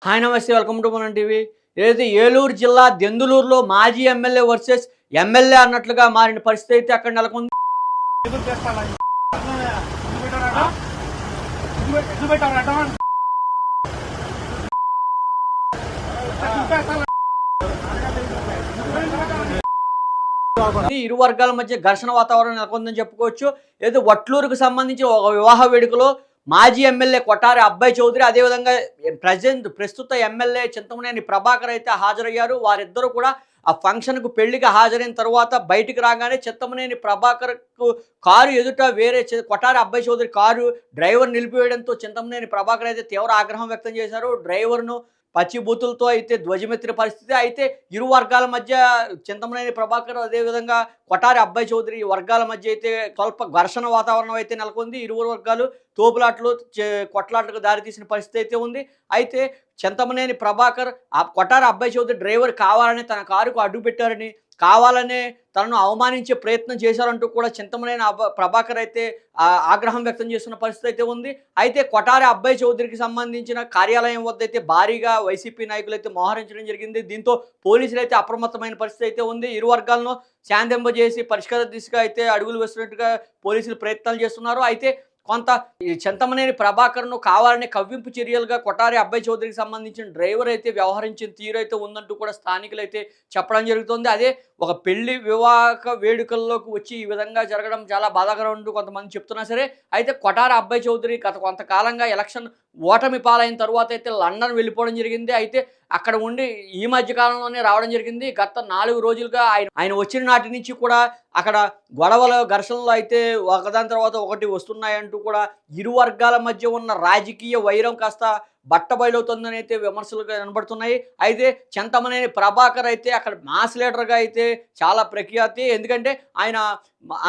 Hi నమస్తే welcome to మనం TV. ఏదైతే ఏలూరు జిల్లా దెందులూరులో మాజీ ఎమ్మెల్యే వర్సెస్ ఎమ్మెల్యే అన్నట్లుగా మారిన పరిస్థితి అయితే అక్కడ నెలకొంది. ఇరు వర్గాల మధ్య ఘర్షణ వాతావరణం నెలకొందని చెప్పుకోవచ్చు. ఏదో వట్లూరుకు సంబంధించి ఒక వివాహ వేడుకలో మాజీ ఎమ్మెల్యే కొఠారి అబ్బాయి చౌదరి, అదేవిధంగా ప్రస్తుత ఎమ్మెల్యే చింతమనేని ప్రభాకర్ అయితే హాజరయ్యారు. వారిద్దరూ కూడా ఆ ఫంక్షన్కు పెళ్లికి హాజరైన తర్వాత బయటికి రాగానే చింతమనేని ప్రభాకర్కు కారు ఎదుట వేరే కొఠారి అబ్బాయి చౌదరి కారు డ్రైవర్ నిలిపివేయడంతో చింతమనేని ప్రభాకర్ అయితే తీవ్ర ఆగ్రహం వ్యక్తం చేశారు. డ్రైవర్ను పచ్చి బూతులతో అయితే ధ్వజమెత్తిన పరిస్థితి. అయితే ఇరు వర్గాల మధ్య చింతమనేని ప్రభాకర్, అదేవిధంగా కొఠారి అబ్బాయి చౌదరి వర్గాల మధ్య అయితే స్వల్ప ఘర్షణ వాతావరణం అయితే నెలకొంది. ఇరువురు వర్గాలు తోపులాట్లు కొట్లాట్లకు దారితీసిన పరిస్థితి అయితే ఉంది. అయితే చింతమనేని ప్రభాకర్ కొఠారి అబ్బాయి చౌదరి డ్రైవర్ కావాలని తన కారుకు అడ్డు పెట్టారని, కావాలనే తనను అవమానించే ప్రయత్నం చేశారంటూ కూడా చింతమనేని ప్రభాకర్ అయితే ఆగ్రహం వ్యక్తం చేస్తున్న పరిస్థితి అయితే ఉంది. అయితే కొఠారి అబ్బాయి చౌదరికి సంబంధించిన కార్యాలయం వద్ద అయితే భారీగా వైసీపీ నాయకులు అయితే మోహరించడం జరిగింది. దీంతో పోలీసులు అయితే అప్రమత్తమైన పరిస్థితి అయితే ఉంది. ఇరు వర్గాలను శాంతింపజేసి పరిష్కార దిశగా అయితే అడుగులు వేస్తున్నట్టుగా పోలీసులు ప్రయత్నాలు చేస్తున్నారు. అయితే కొంత ఈ చింతమనేని ప్రభాకర్ను కావాలనే కవ్వింపు చర్యలుగా కొఠారి అబ్బాయి చౌదరికి సంబంధించిన డ్రైవర్ అయితే వ్యవహరించిన తీరు అయితే ఉందంటూ కూడా స్థానికులు అయితే చెప్పడం జరుగుతుంది. అదే ఒక పెళ్లి వివాహ వేడుకల్లోకి వచ్చి ఈ విధంగా జరగడం చాలా బాధాకరం అంటూ కొంతమంది చెప్తున్నా సరే, అయితే కొఠారి అబ్బాయి చౌదరి గత కొంతకాలంగా ఎలక్షన్ ఓటమి పాలైన తర్వాత అయితే లండన్ వెళ్ళిపోవడం జరిగింది. అయితే అక్కడ ఉండి ఈ మధ్య కాలంలోనే రావడం జరిగింది. గత 4 రోజులుగా ఆయన వచ్చిన నాటి నుంచి కూడా అక్కడ గొడవలు, ఘర్షణలు అయితే ఒకదాని తర్వాత ఒకటి వస్తున్నాయంటూ కూడా ఇరు వర్గాల మధ్య ఉన్న రాజకీయ వైరం కాస్త బట్టబయలవుతుందని అయితే విమర్శలు కనబడుతున్నాయి. అయితే చింతమనేని ప్రభాకర్ అయితే అక్కడ మాస్ లీడర్గా అయితే చాలా ప్రఖ్యాతి. ఎందుకంటే ఆయన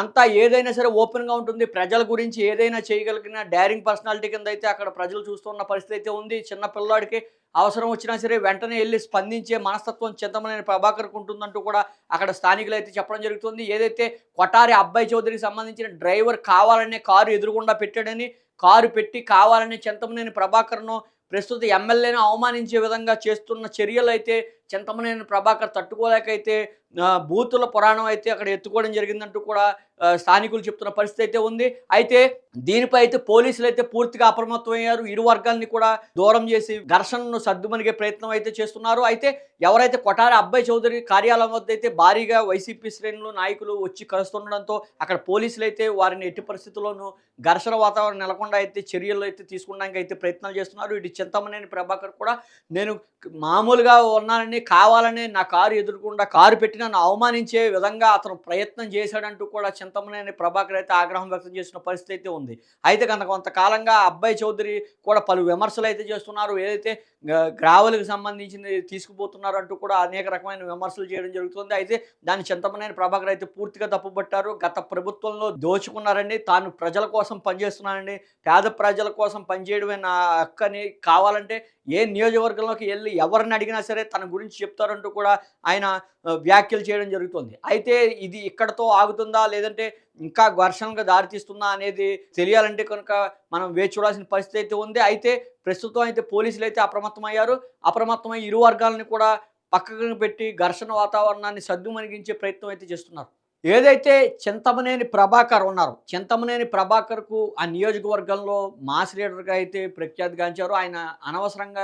అంతా ఏదైనా సరే ఓపెన్గా ఉంటుంది. ప్రజల గురించి ఏదైనా చేయగలిగిన డైరింగ్ పర్సనాలిటీ కింద అయితే అక్కడ ప్రజలు చూస్తున్న పరిస్థితి అయితే ఉంది. చిన్న పిల్లాడికి అవసరం వచ్చినా సరే వెంటనే వెళ్ళి స్పందించే మనస్తత్వం చింతమనేని ప్రభాకర్కు ఉంటుందంటూ కూడా అక్కడ స్థానికులు అయితే చెప్పడం జరుగుతుంది. ఏదైతే కొఠారి అబ్బాయి చౌదరికి సంబంధించిన డ్రైవర్ కావాలనే కారు ఎదురుగుండా పెట్టాడని, కారు పెట్టి కావాలనే చింతమనేని ప్రభాకర్ను ప్రస్తుత ఎమ్మెల్యేను అవమానించే విధంగా చేస్తున్న చర్యలు అయితే చింతమనేని ప్రభాకర్ తట్టుకోలేకైతే బూతుల పురాణం అయితే అక్కడ ఎత్తుకోవడం జరిగిందంటూ కూడా స్థానికులు చెప్తున్న పరిస్థితి అయితే ఉంది. అయితే దీనిపై అయితే పోలీసులు అయితే పూర్తిగా అప్రమత్తమయ్యారు. ఇరు వర్గాల్ని కూడా దూరం చేసి ఘర్షణను సర్దుమణిగే ప్రయత్నం అయితే చేస్తున్నారు. అయితే ఎవరైతే కొఠారి అబ్బాయి చౌదరి కార్యాలయం వద్ద అయితే భారీగా వైసీపీ శ్రేణులు నాయకులు వచ్చి కలుస్తుండడంతో అక్కడ పోలీసులు అయితే వారిని ఎట్టి పరిస్థితుల్లోనూ ఘర్షణ వాతావరణం నెలకొండ అయితే చర్యలు అయితే తీసుకోవడానికి అయితే ప్రయత్నాలు చేస్తున్నారు. ఇటు చింతమనేని ప్రభాకర్ కూడా నేను మామూలుగా ఉన్నానని, కావాలని నా కారు ఎదుర్కొండా కారు పెట్టి నన్ను అవమానించే విధంగా అతను ప్రయత్నం చేశాడంటూ కూడా చింతమనేని ప్రభాకర్ అయితే ఆగ్రహం వ్యక్తం చేసిన పరిస్థితి అయితే ఉంది. అయితే కనుక కొంతకాలంగా అబ్బాయి చౌదరి కూడా పలు విమర్శలు అయితే చేస్తున్నారు. ఏదైతే గ్రావెల్కి సంబంధించింది తీసుకుపోతున్నారు అంటూ కూడా అనేక రకమైన విమర్శలు చేయడం జరుగుతుంది. అయితే దాన్ని చింతమనేని ప్రభాకర్ అయితే పూర్తిగా తప్పుపట్టారు. గత ప్రభుత్వంలో దోచుకున్నారండి, తాను ప్రజల కోసం పనిచేస్తున్నానండి, పేద ప్రజల కోసం పనిచేయడమే నా హక్కని, కావాలంటే ఏ నియోజకవర్గంలోకి వెళ్ళి ఎవరిని అడిగినా సరే తన గురించి చెప్తారంటూ కూడా ఆయన వ్యాఖ్యలు చేయడం జరుగుతుంది. అయితే ఇది ఇక్కడతో ఆగుతుందా, లేదంటే ఇంకా ఘర్షణగా దారితీస్తుందా అనేది తెలియాలంటే కనుక మనం వేచి చూడాల్సిన పరిస్థితి అయితే ఉంది. అయితే ప్రస్తుతం అయితే పోలీసులు అయితే అప్రమత్తమయ్యారు. అప్రమత్తమై ఇరు వర్గాలను కూడా పక్కకు పెట్టి ఘర్షణ వాతావరణాన్ని సద్దుమణిగించే ప్రయత్నం అయితే చేస్తున్నారు. ఏదైతే చింతమనేని ప్రభాకర్ ఉన్నారో, చింతమనేని ప్రభాకర్కు ఆ నియోజకవర్గంలో మాస్ లీడర్గా అయితే ప్రఖ్యాతిగాంచారు. ఆయన అనవసరంగా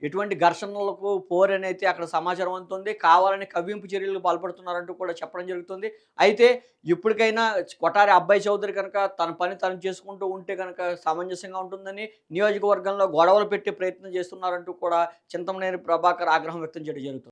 ఎటువంటి ఘర్షణలకు పోరని అయితే అక్కడ సమాచారం అందుతుంది. కావాలని కవ్వింపు చర్యలకు పాల్పడుతున్నారంటూ కూడా చెప్పడం జరుగుతుంది. అయితే ఇప్పటికైనా కొఠారి అబ్బాయి చౌదరి కనుక తన పని తను చేసుకుంటూ ఉంటే కనుక సమంజసంగా ఉంటుందని, నియోజకవర్గంలో గొడవలు పెట్టే ప్రయత్నం చేస్తున్నారంటూ కూడా చింతమనేని ప్రభాకర్ ఆగ్రహం వ్యక్తం చేయడం జరుగుతుంది.